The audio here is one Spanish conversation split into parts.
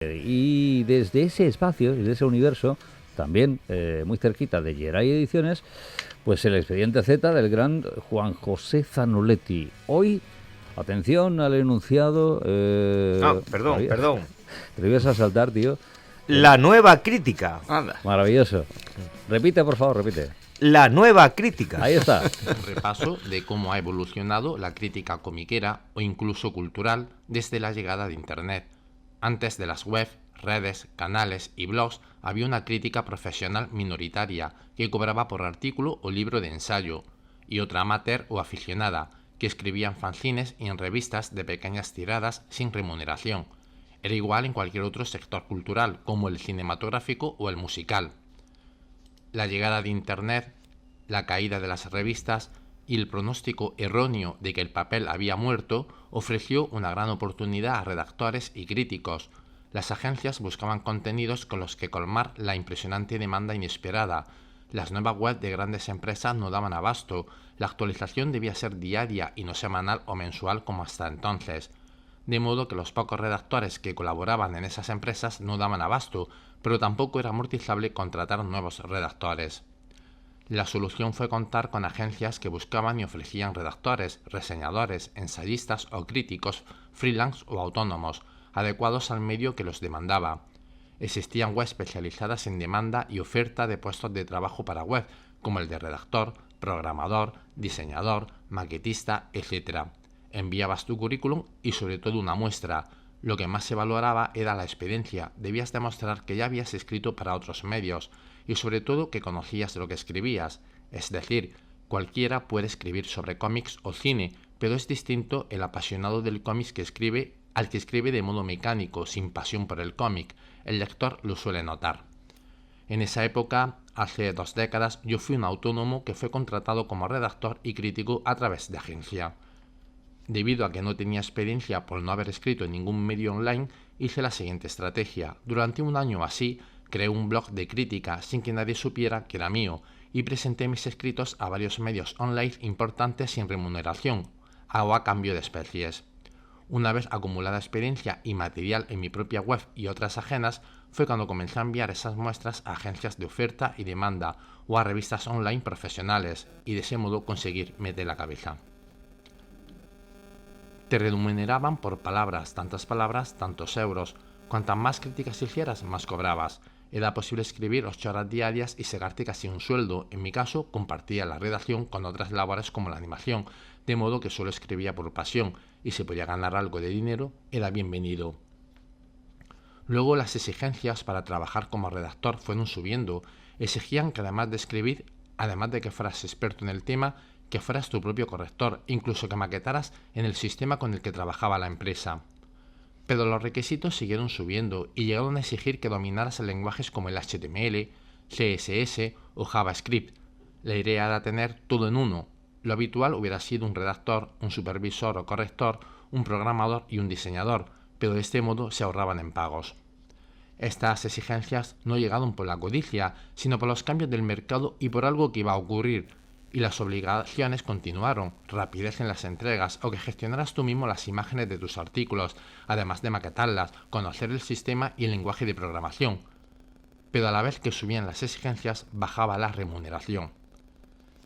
Y desde ese espacio, desde ese universo, también muy cerquita de Geray Ediciones, pues el Expediente Z del gran Juan José Zanoletti. Hoy, atención al enunciado. Perdón, perdón. Te lo ibas a saltar, tío. La nueva crítica. Anda. Maravilloso. Repite, por favor, repite. La nueva crítica. Ahí está. Un repaso de cómo ha evolucionado la crítica comiquera o incluso cultural desde la llegada de Internet. Antes de las webs, redes, canales y blogs había una crítica profesional minoritaria que cobraba por artículo o libro de ensayo, y otra amateur o aficionada que escribía en fanzines y en revistas de pequeñas tiradas sin remuneración. Era igual en cualquier otro sector cultural, como el cinematográfico o el musical. La llegada de Internet, la caída de las revistas y el pronóstico erróneo de que el papel había muerto ofreció una gran oportunidad a redactores y críticos. Las agencias buscaban contenidos con los que colmar la impresionante demanda inesperada. Las nuevas webs de grandes empresas no daban abasto. La actualización debía ser diaria y no semanal o mensual como hasta entonces. De modo que los pocos redactores que colaboraban en esas empresas no daban abasto, pero tampoco era amortizable contratar nuevos redactores. La solución fue contar con agencias que buscaban y ofrecían redactores, reseñadores, ensayistas o críticos, freelance o autónomos, adecuados al medio que los demandaba. Existían webs especializadas en demanda y oferta de puestos de trabajo para web, como el de redactor, programador, diseñador, maquetista, etc. Enviabas tu currículum y sobre todo una muestra. Lo que más se valoraba era la experiencia. Debías demostrar que ya habías escrito para otros medios y sobre todo que conocías lo que escribías. Es decir, cualquiera puede escribir sobre cómics o cine, pero es distinto el apasionado del cómic que escribe al que escribe de modo mecánico, sin pasión por el cómic. El lector lo suele notar. En esa época, hace 2 décadas, yo fui un autónomo que fue contratado como redactor y crítico a través de agencia. Debido a que no tenía experiencia por no haber escrito en ningún medio online, hice la siguiente estrategia. Durante un año así, creé un blog de crítica sin que nadie supiera que era mío y presenté mis escritos a varios medios online importantes sin remuneración o a cambio de especies. Una vez acumulada experiencia y material en mi propia web y otras ajenas, fue cuando comencé a enviar esas muestras a agencias de oferta y demanda o a revistas online profesionales y de ese modo conseguir meter la cabeza. Te remuneraban por palabras, tantos euros. Cuantas más críticas hicieras, más cobrabas. Era posible escribir 8 horas diarias y sacarte casi un sueldo. En mi caso, compartía la redacción con otras labores como la animación, de modo que solo escribía por pasión, y si podía ganar algo de dinero, era bienvenido. Luego las exigencias para trabajar como redactor fueron subiendo. Exigían que además de escribir, además de que fueras experto en el tema, que fueras tu propio corrector, incluso que maquetaras en el sistema con el que trabajaba la empresa. Pero los requisitos siguieron subiendo y llegaron a exigir que dominaras lenguajes como el HTML, CSS o JavaScript. La idea era tener todo en uno. Lo habitual hubiera sido un redactor, un supervisor o corrector, un programador y un diseñador, pero de este modo se ahorraban en pagos. Estas exigencias no llegaron por la codicia, sino por los cambios del mercado y por algo que iba a ocurrir. Y las obligaciones continuaron, rapidez en las entregas o que gestionaras tú mismo las imágenes de tus artículos, además de maquetarlas, conocer el sistema y el lenguaje de programación. Pero a la vez que subían las exigencias, bajaba la remuneración.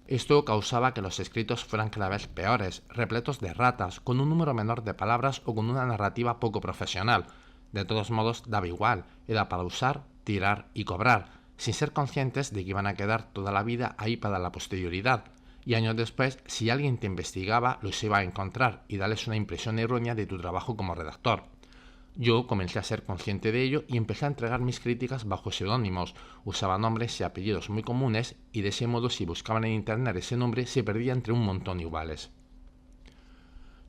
Esto causaba que los escritos fueran cada vez peores, repletos de ratas, con un número menor de palabras o con una narrativa poco profesional. De todos modos, daba igual, era para usar, tirar y cobrar, sin ser conscientes de que iban a quedar toda la vida ahí para la posterioridad, y años después, si alguien te investigaba, los iba a encontrar y darles una impresión errónea de tu trabajo como redactor. Yo comencé a ser consciente de ello y empecé a entregar mis críticas bajo seudónimos, usaba nombres y apellidos muy comunes y de ese modo si buscaban en internet ese nombre se perdía entre un montón iguales.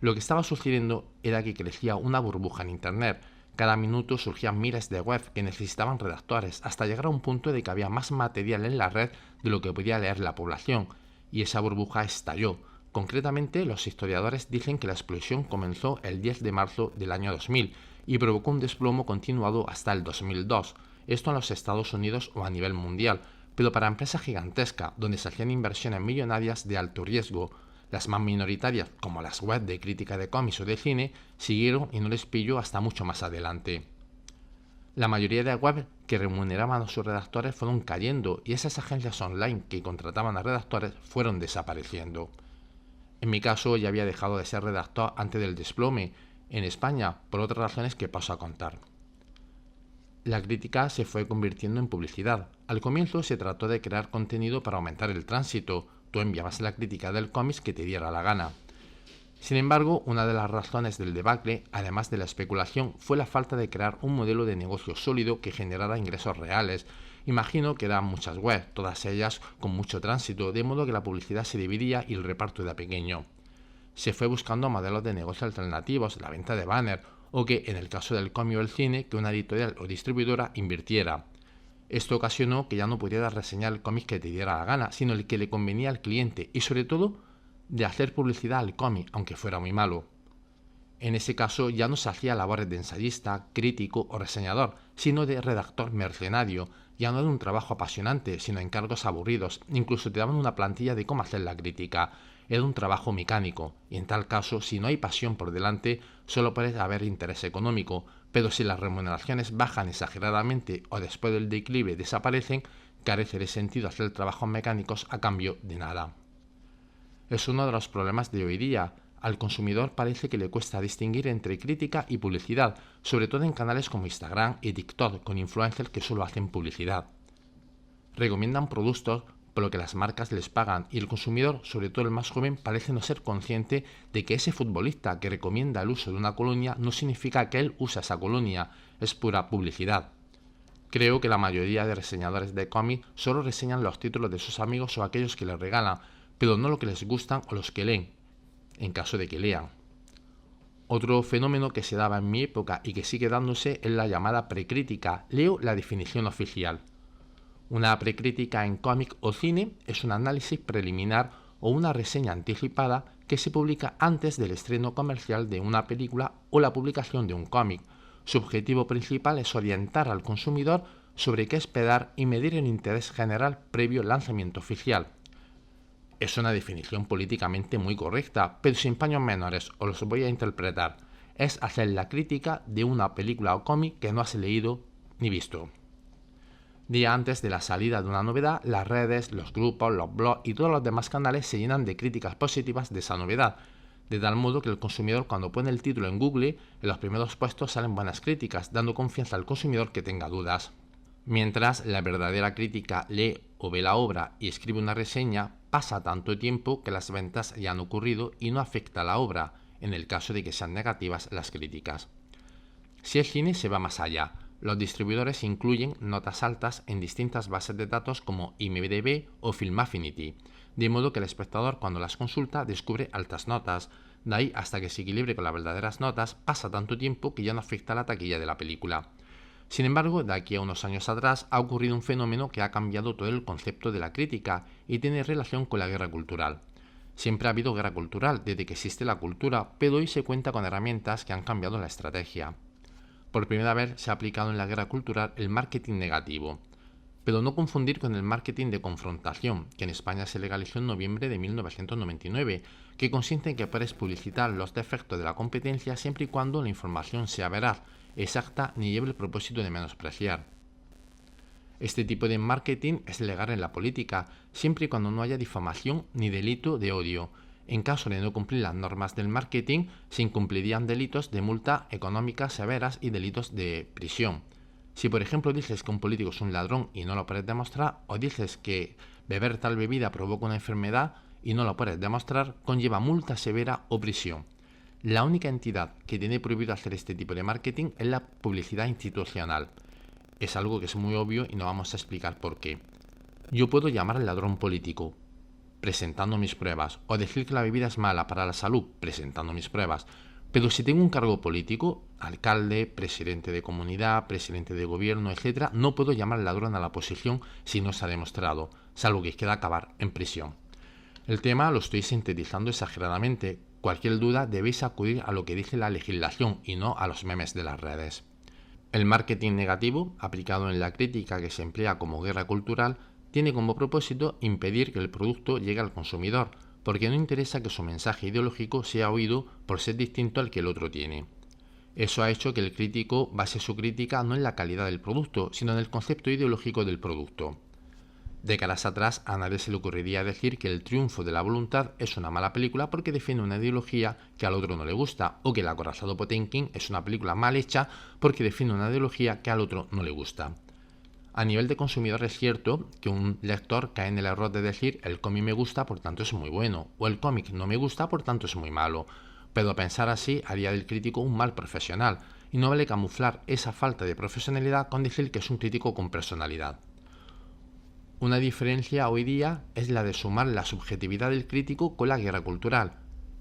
Lo que estaba sucediendo era que crecía una burbuja en internet. Cada minuto surgían miles de webs que necesitaban redactores, hasta llegar a un punto de que había más material en la red de lo que podía leer la población, y esa burbuja estalló. Concretamente, los historiadores dicen que la explosión comenzó el 10 de marzo del año 2000 y provocó un desplomo continuado hasta el 2002, esto en los Estados Unidos o a nivel mundial, pero para empresas gigantescas, donde se hacían inversiones millonarias de alto riesgo. Las más minoritarias, como las webs de crítica de cómics o de cine, siguieron y no les pilló hasta mucho más adelante. La mayoría de webs que remuneraban a sus redactores fueron cayendo y esas agencias online que contrataban a redactores fueron desapareciendo. En mi caso ya había dejado de ser redactor antes del desplome en España por otras razones que paso a contar. La crítica se fue convirtiendo en publicidad. Al comienzo se trató de crear contenido para aumentar el tránsito. Tú enviabas la crítica del cómic que te diera la gana. Sin embargo, una de las razones del debacle, además de la especulación, fue la falta de crear un modelo de negocio sólido que generara ingresos reales. Imagino que eran muchas webs, todas ellas con mucho tránsito, de modo que la publicidad se dividía y el reparto era pequeño. Se fue buscando modelos de negocio alternativos, la venta de banner, o que, en el caso del cómic o el cine, que una editorial o distribuidora invirtiera. Esto ocasionó que ya no pudieras reseñar el cómic que te diera la gana, sino el que le convenía al cliente y, sobre todo, de hacer publicidad al cómic, aunque fuera muy malo. En ese caso ya no se hacía labores de ensayista, crítico o reseñador, sino de redactor mercenario. Ya no era un trabajo apasionante, sino encargos aburridos. Incluso te daban una plantilla de cómo hacer la crítica. Era un trabajo mecánico, y en tal caso, si no hay pasión por delante, solo puede haber interés económico, pero si las remuneraciones bajan exageradamente o después del declive desaparecen, carece de sentido hacer trabajos mecánicos a cambio de nada. Es uno de los problemas de hoy día. Al consumidor parece que le cuesta distinguir entre crítica y publicidad, sobre todo en canales como Instagram y TikTok, con influencers que solo hacen publicidad. Recomiendan productos por lo que las marcas les pagan y el consumidor, sobre todo el más joven, parece no ser consciente de que ese futbolista que recomienda el uso de una colonia no significa que él usa esa colonia, es pura publicidad. Creo que la mayoría de reseñadores de cómics solo reseñan los títulos de sus amigos o aquellos que les regalan, pero no lo que les gustan o los que leen, en caso de que lean. Otro fenómeno que se daba en mi época y que sigue dándose es la llamada precrítica. Leo la definición oficial. Una precrítica en cómic o cine es un análisis preliminar o una reseña anticipada que se publica antes del estreno comercial de una película o la publicación de un cómic. Su objetivo principal es orientar al consumidor sobre qué esperar y medir el interés general previo al lanzamiento oficial. Es una definición políticamente muy correcta, pero sin paños menores, os los voy a interpretar. Es hacer la crítica de una película o cómic que no has leído ni visto. Día antes de la salida de una novedad, las redes, los grupos, los blogs y todos los demás canales se llenan de críticas positivas de esa novedad, de tal modo que el consumidor cuando pone el título en Google, en los primeros puestos salen buenas críticas, dando confianza al consumidor que tenga dudas. Mientras la verdadera crítica lee o ve la obra y escribe una reseña, pasa tanto tiempo que las ventas ya han ocurrido y no afecta a la obra, en el caso de que sean negativas las críticas. Si el cine se va más allá, los distribuidores incluyen notas altas en distintas bases de datos como IMDb o Film Affinity, de modo que el espectador cuando las consulta descubre altas notas. De ahí hasta que se equilibre con las verdaderas notas pasa tanto tiempo que ya no afecta a la taquilla de la película. Sin embargo, de aquí a unos años atrás ha ocurrido un fenómeno que ha cambiado todo el concepto de la crítica y tiene relación con la guerra cultural. Siempre ha habido guerra cultural desde que existe la cultura, pero hoy se cuenta con herramientas que han cambiado la estrategia. Por primera vez se ha aplicado en la guerra cultural el marketing negativo, pero no confundir con el marketing de confrontación, que en España se legalizó en noviembre de 1999, que consiste en que puedes publicitar los defectos de la competencia siempre y cuando la información sea veraz, exacta ni lleve el propósito de menospreciar. Este tipo de marketing es legal en la política, siempre y cuando no haya difamación ni delito de odio. En caso de no cumplir las normas del marketing, se incumplirían delitos de multa económica severas y delitos de prisión. Si por ejemplo dices que un político es un ladrón y no lo puedes demostrar, o dices que beber tal bebida provoca una enfermedad y no lo puedes demostrar, conlleva multa severa o prisión. La única entidad que tiene prohibido hacer este tipo de marketing es la publicidad institucional. Es algo que es muy obvio y no vamos a explicar por qué. Yo puedo llamar al ladrón político, presentando mis pruebas, o decir que la bebida es mala para la salud, presentando mis pruebas. Pero si tengo un cargo político, alcalde, presidente de comunidad, presidente de gobierno, etc., no puedo llamar ladrón a la oposición si no se ha demostrado, salvo que quiera acabar en prisión. El tema lo estoy sintetizando exageradamente. Cualquier duda debéis acudir a lo que dice la legislación y no a los memes de las redes. El marketing negativo, aplicado en la crítica que se emplea como guerra cultural, tiene como propósito impedir que el producto llegue al consumidor, porque no interesa que su mensaje ideológico sea oído por ser distinto al que el otro tiene. Eso ha hecho que el crítico base su crítica no en la calidad del producto, sino en el concepto ideológico del producto. Décadas atrás a nadie se le ocurriría decir que El triunfo de la voluntad es una mala película porque defiende una ideología que al otro no le gusta, o que El acorazado Potemkin es una película mal hecha porque defiende una ideología que al otro no le gusta. A nivel de consumidor es cierto que un lector cae en el error de decir el cómic me gusta por tanto es muy bueno, o el cómic no me gusta por tanto es muy malo, pero pensar así haría del crítico un mal profesional, y no vale camuflar esa falta de profesionalidad con decir que es un crítico con personalidad. Una diferencia hoy día es la de sumar la subjetividad del crítico con la guerra cultural,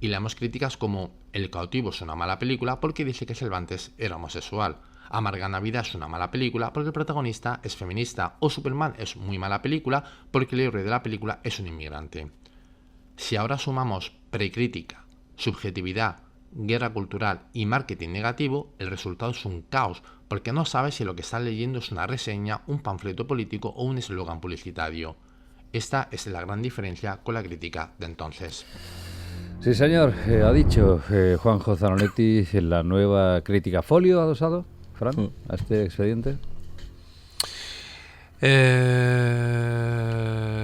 y leemos críticas como El cautivo es una mala película porque dice que Cervantes era homosexual, Amarga Navidad es una mala película porque el protagonista es feminista, o Superman es muy mala película porque el héroe de la película es un inmigrante. Si ahora sumamos precrítica, subjetividad, guerra cultural y marketing negativo, el resultado es un caos, porque no sabes si lo que estás leyendo es una reseña, un panfleto político o un eslogan publicitario. Esta es la gran diferencia con la crítica de entonces. Sí, señor, ha dicho Juanjo Zanoletti en la nueva crítica. ¿Folio ha adosado, Fran, a este expediente?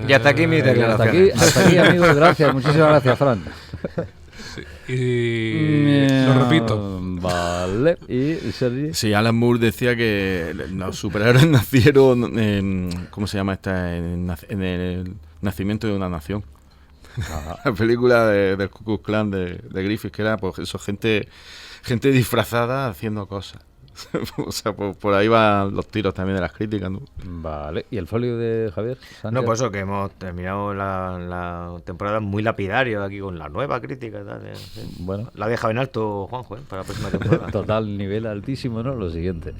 Y hasta aquí mi declaración. Hasta aquí, amigos, gracias, muchísimas gracias, Fran. Sí, y lo repito. Vale, ¿y Sergi? Sí, Alan Moore decía que los superhéroes nacieron en, ¿cómo se llama esta? En el nacimiento de una nación. La película del Ku Klux Klan de Griffith, que era pues eso, gente disfrazada haciendo cosas. O sea, por ahí van los tiros también de las críticas, ¿no? Vale, ¿y el folio de Javier Sánchez? No, pues eso, que hemos terminado la temporada muy lapidario aquí con la nueva crítica. Tal, Bueno. La deja en alto Juanjo, para la próxima temporada. Total, nivel altísimo, ¿no? Lo siguiente.